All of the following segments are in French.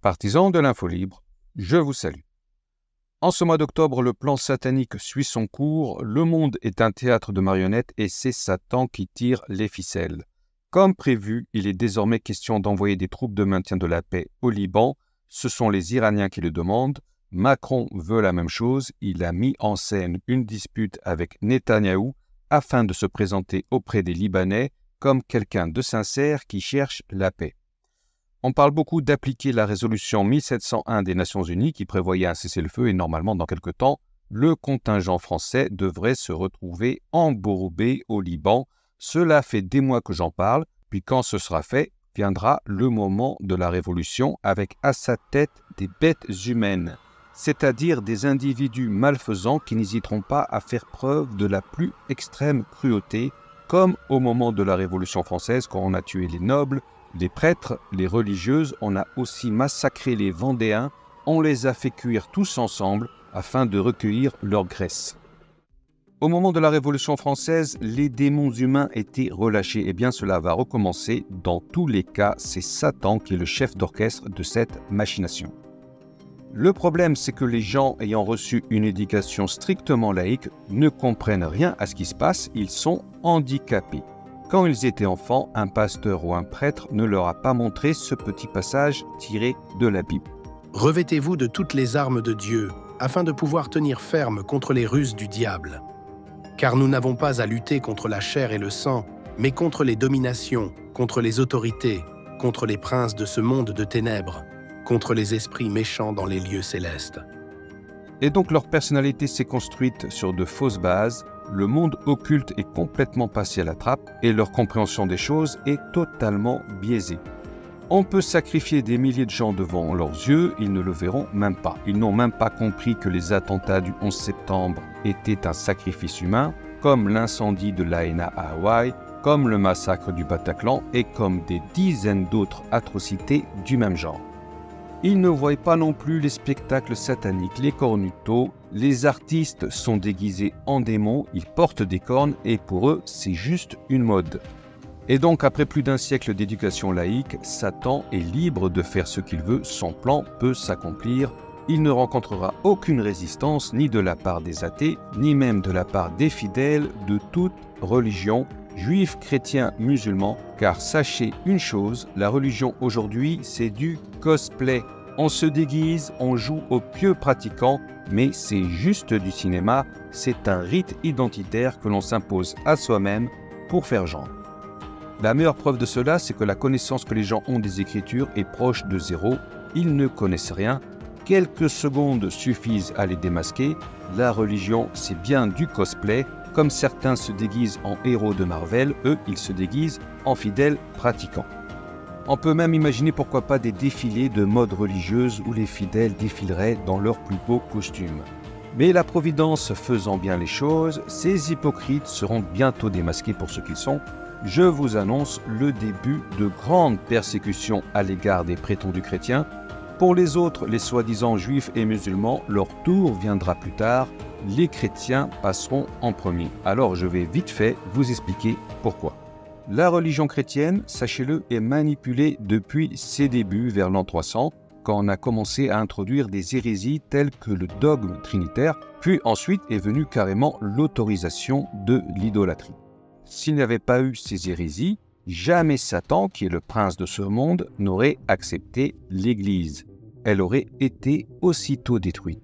Partisans de l'info libre, je vous salue. En ce mois d'octobre, le plan satanique suit son cours, le monde est un théâtre de marionnettes et c'est Satan qui tire les ficelles. Comme prévu, il est désormais question d'envoyer des troupes de maintien de la paix au Liban. Ce sont les Iraniens qui le demandent. Macron veut la même chose. Il a mis en scène une dispute avec Netanyahou afin de se présenter auprès des Libanais comme quelqu'un de sincère qui cherche la paix. On parle beaucoup d'appliquer la résolution 1701 des Nations Unies qui prévoyait un cessez-le-feu et normalement, dans quelque temps, le contingent français devrait se retrouver embourbé au Liban. Cela fait des mois que j'en parle, puis quand ce sera fait, viendra le moment de la révolution avec à sa tête des bêtes humaines, c'est-à-dire des individus malfaisants qui n'hésiteront pas à faire preuve de la plus extrême cruauté, comme au moment de la Révolution française quand on a tué les nobles, les prêtres, les religieuses, on a aussi massacré les Vendéens, on les a fait cuire tous ensemble afin de recueillir leur graisse. Au moment de la Révolution française, les démons humains étaient relâchés. Eh bien, cela va recommencer. Dans tous les cas, c'est Satan qui est le chef d'orchestre de cette machination. Le problème, c'est que les gens ayant reçu une éducation strictement laïque ne comprennent rien à ce qui se passe, ils sont handicapés. Quand ils étaient enfants, un pasteur ou un prêtre ne leur a pas montré ce petit passage tiré de la Bible. Revêtez-vous de toutes les armes de Dieu, afin de pouvoir tenir ferme contre les ruses du diable. Car nous n'avons pas à lutter contre la chair et le sang, mais contre les dominations, contre les autorités, contre les princes de ce monde de ténèbres, contre les esprits méchants dans les lieux célestes. Et donc leur personnalité s'est construite sur de fausses bases. Le monde occulte est complètement passé à la trappe et leur compréhension des choses est totalement biaisée. On peut sacrifier des milliers de gens devant leurs yeux, ils ne le verront même pas. Ils n'ont même pas compris que les attentats du 11 septembre étaient un sacrifice humain, comme l'incendie de l'Aéna à Hawaï, comme le massacre du Bataclan et comme des dizaines d'autres atrocités du même genre. Ils ne voient pas non plus les spectacles sataniques, les cornutos. Les artistes sont déguisés en démons, ils portent des cornes et pour eux, c'est juste une mode. Et donc, après plus d'un siècle d'éducation laïque, Satan est libre de faire ce qu'il veut, son plan peut s'accomplir. Il ne rencontrera aucune résistance ni de la part des athées, ni même de la part des fidèles de toute religion, juifs, chrétiens, musulmans, car sachez une chose, la religion aujourd'hui, c'est du cosplay. On se déguise, on joue aux pieux pratiquants, mais c'est juste du cinéma, c'est un rite identitaire que l'on s'impose à soi-même pour faire genre. La meilleure preuve de cela, c'est que la connaissance que les gens ont des Écritures est proche de zéro, ils ne connaissent rien, quelques secondes suffisent à les démasquer, la religion c'est bien du cosplay, comme certains se déguisent en héros de Marvel, eux ils se déguisent en fidèles pratiquants. On peut même imaginer pourquoi pas des défilés de mode religieuse où les fidèles défileraient dans leurs plus beaux costumes. Mais la Providence faisant bien les choses, ces hypocrites seront bientôt démasqués pour ce qu'ils sont. Je vous annonce le début de grandes persécutions à l'égard des prétendus chrétiens. Pour les autres, les soi-disant juifs et musulmans, leur tour viendra plus tard. Les chrétiens passeront en premier. Alors je vais vite fait vous expliquer pourquoi. La religion chrétienne, sachez-le, est manipulée depuis ses débuts vers l'an 300, quand on a commencé à introduire des hérésies telles que le dogme trinitaire, puis ensuite est venue carrément l'autorisation de l'idolâtrie. S'il n'y avait pas eu ces hérésies, jamais Satan, qui est le prince de ce monde, n'aurait accepté l'Église. Elle aurait été aussitôt détruite.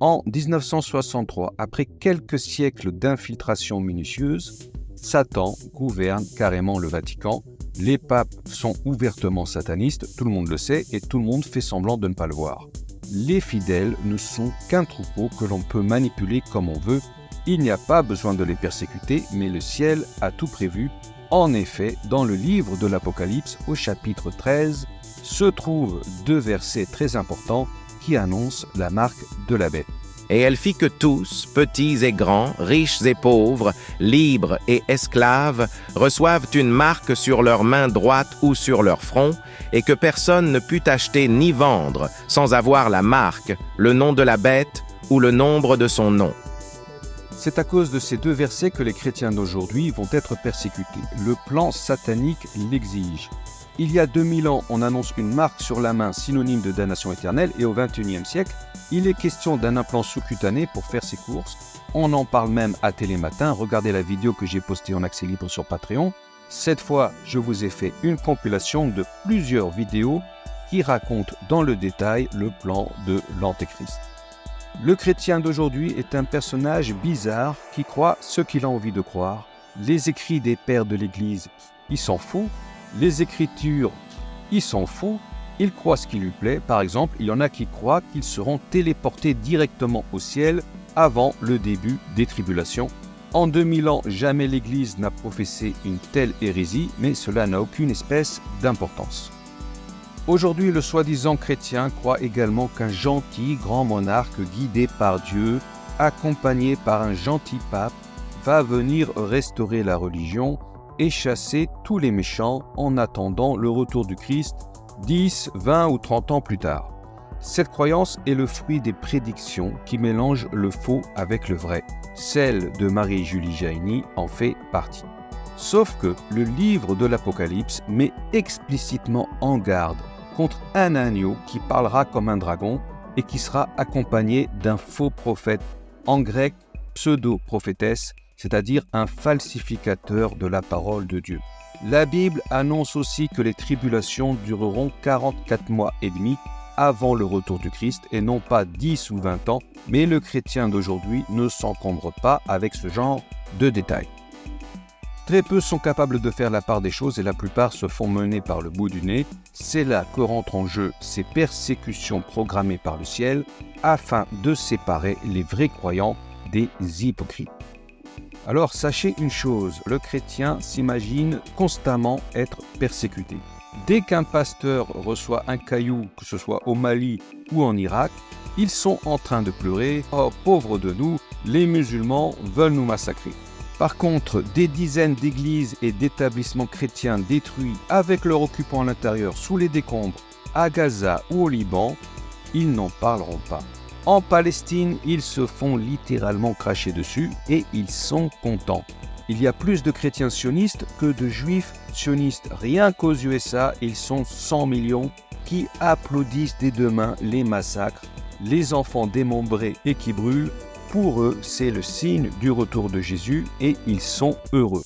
En 1963, après quelques siècles d'infiltration minutieuse, Satan gouverne carrément le Vatican. Les papes sont ouvertement satanistes, tout le monde le sait, et tout le monde fait semblant de ne pas le voir. Les fidèles ne sont qu'un troupeau que l'on peut manipuler comme on veut. Il n'y a pas besoin de les persécuter, mais le ciel a tout prévu. En effet, dans le livre de l'Apocalypse, au chapitre 13, se trouvent deux versets très importants qui annoncent la marque de la bête. Et elle fit que tous, petits et grands, riches et pauvres, libres et esclaves, reçoivent une marque sur leur main droite ou sur leur front, et que personne ne put acheter ni vendre sans avoir la marque, le nom de la bête ou le nombre de son nom. C'est à cause de ces deux versets que les chrétiens d'aujourd'hui vont être persécutés. Le plan satanique l'exige. Il y a 2000 ans, on annonce une marque sur la main synonyme de damnation éternelle et au XXIe siècle, il est question d'un implant sous-cutané pour faire ses courses. On en parle même à Télématin, regardez la vidéo que j'ai postée en accès libre sur Patreon. Cette fois, je vous ai fait une compilation de plusieurs vidéos qui racontent dans le détail le plan de l'Antéchrist. Le chrétien d'aujourd'hui est un personnage bizarre qui croit ce qu'il a envie de croire. Les écrits des pères de l'Église, il s'en fout. Les Écritures, il s'en fout. Il croit ce qui lui plaît. Par exemple, il y en a qui croient qu'ils seront téléportés directement au ciel avant le début des tribulations. En 2000 ans, jamais l'Église n'a professé une telle hérésie, mais cela n'a aucune espèce d'importance. Aujourd'hui, le soi-disant chrétien croit également qu'un gentil grand monarque guidé par Dieu, accompagné par un gentil pape, va venir restaurer la religion et chasser tous les méchants en attendant le retour du Christ 10, 20 ou 30 ans plus tard. Cette croyance est le fruit des prédictions qui mélangent le faux avec le vrai. Celle de Marie-Julie Jaïni en fait partie. Sauf que le livre de l'Apocalypse met explicitement en garde contre un agneau qui parlera comme un dragon et qui sera accompagné d'un faux prophète, en grec pseudo-prophétesse, c'est-à-dire un falsificateur de la parole de Dieu. La Bible annonce aussi que les tribulations dureront 44 mois et demi avant le retour du Christ et non pas 10 ou 20 ans, mais le chrétien d'aujourd'hui ne s'encombre pas avec ce genre de détails. Très peu sont capables de faire la part des choses et la plupart se font mener par le bout du nez. C'est là que rentrent en jeu ces persécutions programmées par le ciel afin de séparer les vrais croyants des hypocrites. Alors sachez une chose, le chrétien s'imagine constamment être persécuté. Dès qu'un pasteur reçoit un caillou, que ce soit au Mali ou en Irak, ils sont en train de pleurer « Oh, pauvres de nous, les musulmans veulent nous massacrer ». Par contre, des dizaines d'églises et d'établissements chrétiens détruits avec leurs occupants à l'intérieur sous les décombres, à Gaza ou au Liban, ils n'en parleront pas. En Palestine, ils se font littéralement cracher dessus et ils sont contents. Il y a plus de chrétiens sionistes que de juifs sionistes. Rien qu'aux USA, ils sont 100 millions qui applaudissent des deux mains les massacres, les enfants démembrés et qui brûlent. Pour eux, c'est le signe du retour de Jésus et ils sont heureux.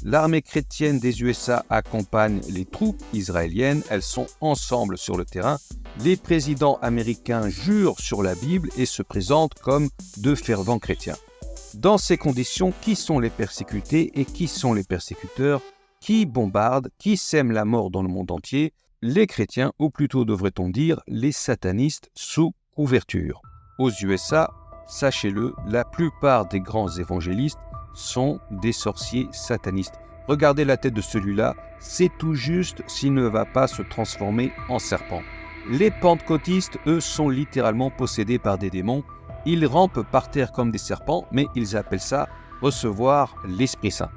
L'armée chrétienne des USA accompagne les troupes israéliennes, elles sont ensemble sur le terrain. Les présidents américains jurent sur la Bible et se présentent comme de fervents chrétiens. Dans ces conditions, qui sont les persécutés et qui sont les persécuteurs? Qui bombardent? Qui sèment la mort dans le monde entier? Les chrétiens, ou plutôt devrait-on dire les satanistes sous couverture. Aux USA, sachez-le, la plupart des grands évangélistes sont des sorciers satanistes. Regardez la tête de celui-là, c'est tout juste s'il ne va pas se transformer en serpent. Les pentecôtistes, eux, sont littéralement possédés par des démons. Ils rampent par terre comme des serpents, mais ils appellent ça recevoir l'Esprit Saint.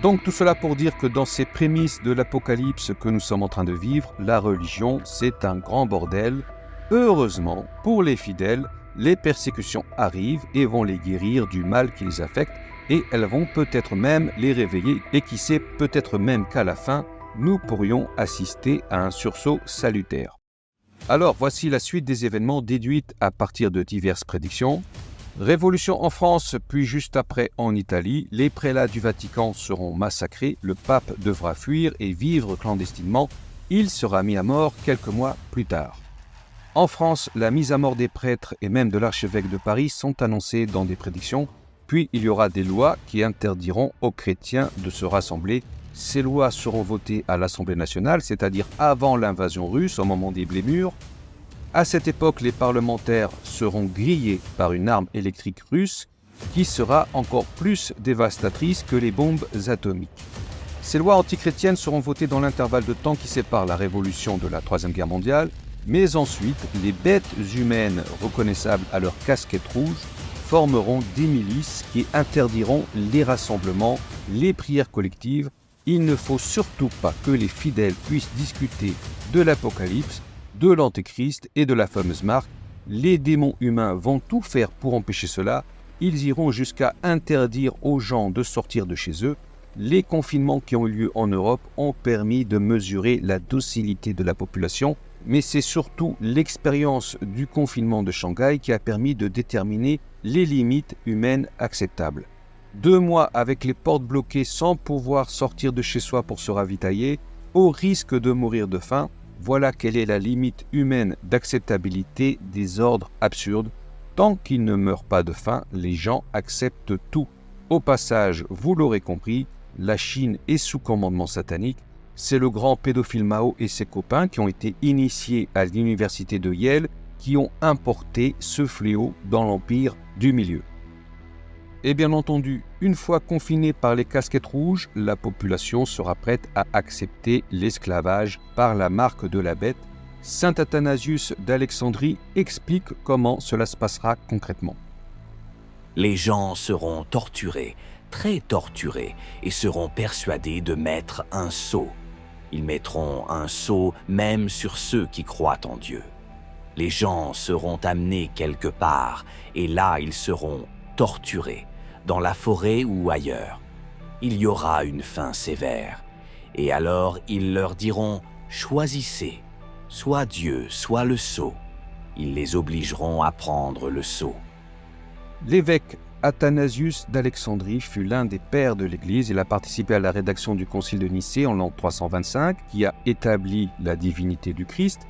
Donc tout cela pour dire que dans ces prémices de l'Apocalypse que nous sommes en train de vivre, la religion, c'est un grand bordel. Heureusement, pour les fidèles, les persécutions arrivent et vont les guérir du mal qui les affecte et elles vont peut-être même les réveiller et qui sait, peut-être même qu'à la fin, nous pourrions assister à un sursaut salutaire. Alors voici la suite des événements déduites à partir de diverses prédictions. Révolution en France, puis juste après en Italie, les prélats du Vatican seront massacrés, le pape devra fuir et vivre clandestinement, il sera mis à mort quelques mois plus tard. En France, la mise à mort des prêtres et même de l'archevêque de Paris sont annoncées dans des prédictions, puis il y aura des lois qui interdiront aux chrétiens de se rassembler. Ces lois seront votées à l'Assemblée nationale, c'est-à-dire avant l'invasion russe, au moment des Blémures. À cette époque, les parlementaires seront grillés par une arme électrique russe qui sera encore plus dévastatrice que les bombes atomiques. Ces lois antichrétiennes seront votées dans l'intervalle de temps qui sépare la révolution de la Troisième Guerre mondiale, mais ensuite, les bêtes humaines reconnaissables à leur casquette rouge formeront des milices qui interdiront les rassemblements, les prières collectives. Il ne faut surtout pas que les fidèles puissent discuter de l'Apocalypse, de l'Antéchrist et de la fameuse marque. Les démons humains vont tout faire pour empêcher cela. ils iront jusqu'à interdire aux gens de sortir de chez eux. Les confinements qui ont eu lieu en Europe ont permis de mesurer la docilité de la population, mais c'est surtout l'expérience du confinement de Shanghai qui a permis de déterminer les limites humaines acceptables. 2 mois avec les portes bloquées sans pouvoir sortir de chez soi pour se ravitailler, au risque de mourir de faim, voilà quelle est la limite humaine d'acceptabilité des ordres absurdes. Tant qu'ils ne meurent pas de faim, les gens acceptent tout. Au passage, vous l'aurez compris, la Chine est sous commandement satanique. C'est le grand pédophile Mao et ses copains qui ont été initiés à l'université de Yale qui ont importé ce fléau dans l'empire du milieu. Et bien entendu, une fois confinée par les casquettes rouges, la population sera prête à accepter l'esclavage par la marque de la bête. Saint Athanasius d'Alexandrie explique comment cela se passera concrètement. Les gens seront torturés, très torturés, et seront persuadés de mettre un sceau. Ils mettront un sceau même sur ceux qui croient en Dieu. Les gens seront amenés quelque part, et là ils seront torturés, dans la forêt ou ailleurs. Il y aura une fin sévère, et alors ils leur diront « Choisissez, soit Dieu, soit le sceau ». Ils les obligeront à prendre le sceau. L'évêque Athanasius d'Alexandrie fut l'un des pères de l'Église. Il a participé à la rédaction du Concile de Nicée en l'an 325, qui a établi la divinité du Christ.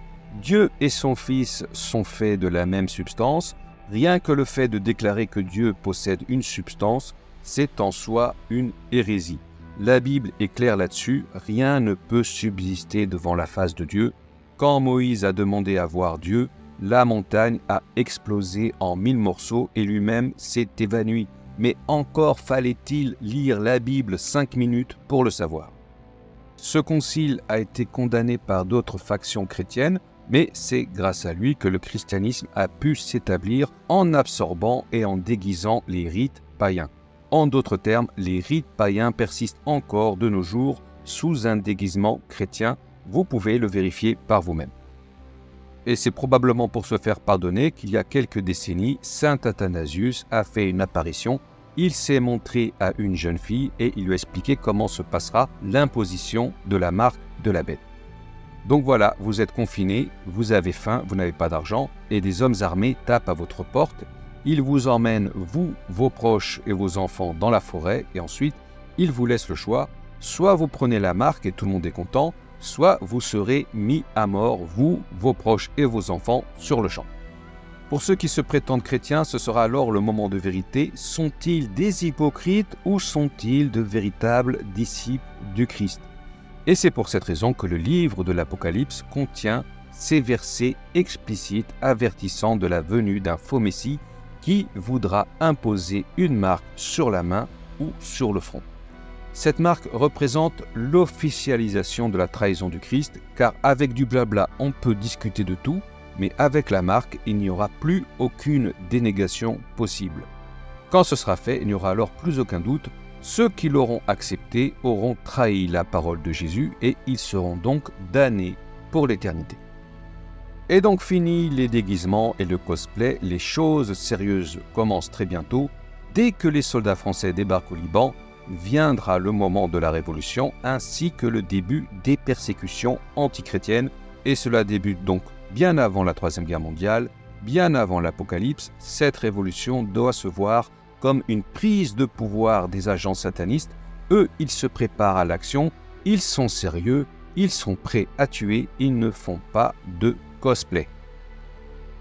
Dieu et son Fils sont faits de la même substance. Rien que le fait de déclarer que Dieu possède une substance, c'est en soi une hérésie. La Bible est claire là-dessus, rien ne peut subsister devant la face de Dieu. Quand Moïse a demandé à voir Dieu, la montagne a explosé en 1000 morceaux et lui-même s'est évanoui. Mais encore fallait-il lire la Bible 5 minutes pour le savoir. Ce concile a été condamné par d'autres factions chrétiennes, mais c'est grâce à lui que le christianisme a pu s'établir en absorbant et en déguisant les rites païens. En d'autres termes, les rites païens persistent encore de nos jours sous un déguisement chrétien. Vous pouvez le vérifier par vous-même. Et c'est probablement pour se faire pardonner qu'il y a quelques décennies, saint Athanasius a fait une apparition. Il s'est montré à une jeune fille et il lui a expliqué comment se passera l'imposition de la marque de la bête. Donc voilà, vous êtes confiné, vous avez faim, vous n'avez pas d'argent et des hommes armés tapent à votre porte. Ils vous emmènent, vous, vos proches et vos enfants dans la forêt et ensuite, ils vous laissent le choix. Soit vous prenez la marque et tout le monde est content, soit vous serez mis à mort, vous, vos proches et vos enfants, sur le champ. Pour ceux qui se prétendent chrétiens, ce sera alors le moment de vérité. Sont-ils des hypocrites ou sont-ils de véritables disciples du Christ ? Et c'est pour cette raison que le livre de l'Apocalypse contient ces versets explicites avertissant de la venue d'un faux Messie qui voudra imposer une marque sur la main ou sur le front. Cette marque représente l'officialisation de la trahison du Christ, car avec du blabla, on peut discuter de tout, mais avec la marque, il n'y aura plus aucune dénégation possible. Quand ce sera fait, il n'y aura alors plus aucun doute. Ceux qui l'auront accepté auront trahi la parole de Jésus et ils seront donc damnés pour l'éternité. Et donc fini les déguisements et le cosplay, les choses sérieuses commencent très bientôt. Dès que les soldats français débarquent au Liban, viendra le moment de la révolution ainsi que le début des persécutions antichrétiennes. Et cela débute donc bien avant la Troisième Guerre mondiale, bien avant l'Apocalypse. Cette révolution doit se voir comme une prise de pouvoir des agents satanistes. Eux, ils se préparent à l'action, ils sont sérieux, ils sont prêts à tuer, ils ne font pas de cosplay.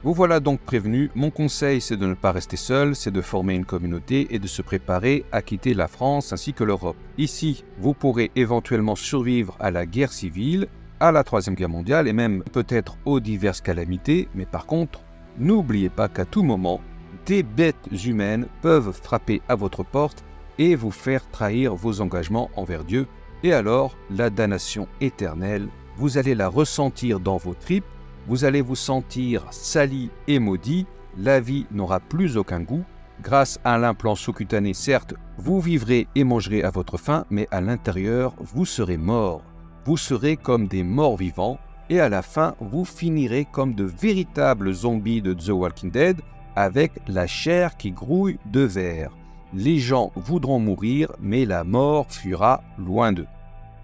Vous voilà donc prévenus. Mon conseil, c'est de ne pas rester seul, c'est de former une communauté et de se préparer à quitter la France ainsi que l'Europe. Ici, vous pourrez éventuellement survivre à la guerre civile, à la Troisième Guerre mondiale et même peut-être aux diverses calamités, mais par contre, n'oubliez pas qu'à tout moment, des bêtes humaines peuvent frapper à votre porte et vous faire trahir vos engagements envers Dieu. Et alors, la damnation éternelle, vous allez la ressentir dans vos tripes, vous allez vous sentir sali et maudit, la vie n'aura plus aucun goût. Grâce à l'implant sous-cutané, certes, vous vivrez et mangerez à votre faim, mais à l'intérieur, vous serez mort. Vous serez comme des morts vivants, et à la fin, vous finirez comme de véritables zombies de The Walking Dead. avec la chair qui grouille de verre. Les gens voudront mourir, mais la mort fuira loin d'eux.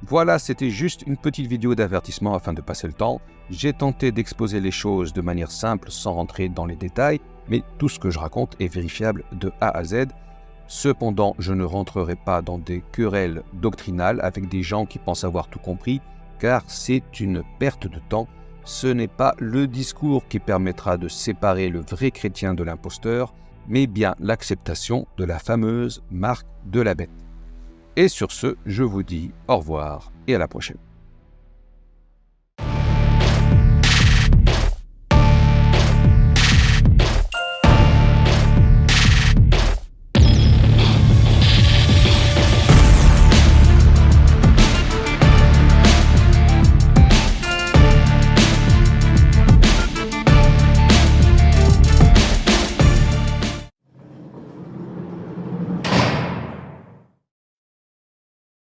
Voilà, c'était juste une petite vidéo d'avertissement afin de passer le temps. J'ai tenté d'exposer les choses de manière simple sans rentrer dans les détails, mais tout ce que je raconte est vérifiable de A à Z. Cependant, je ne rentrerai pas dans des querelles doctrinales avec des gens qui pensent avoir tout compris, car c'est une perte de temps. Ce n'est pas le discours qui permettra de séparer le vrai chrétien de l'imposteur, mais bien l'acceptation de la fameuse marque de la bête. Et sur ce, je vous dis au revoir et à la prochaine.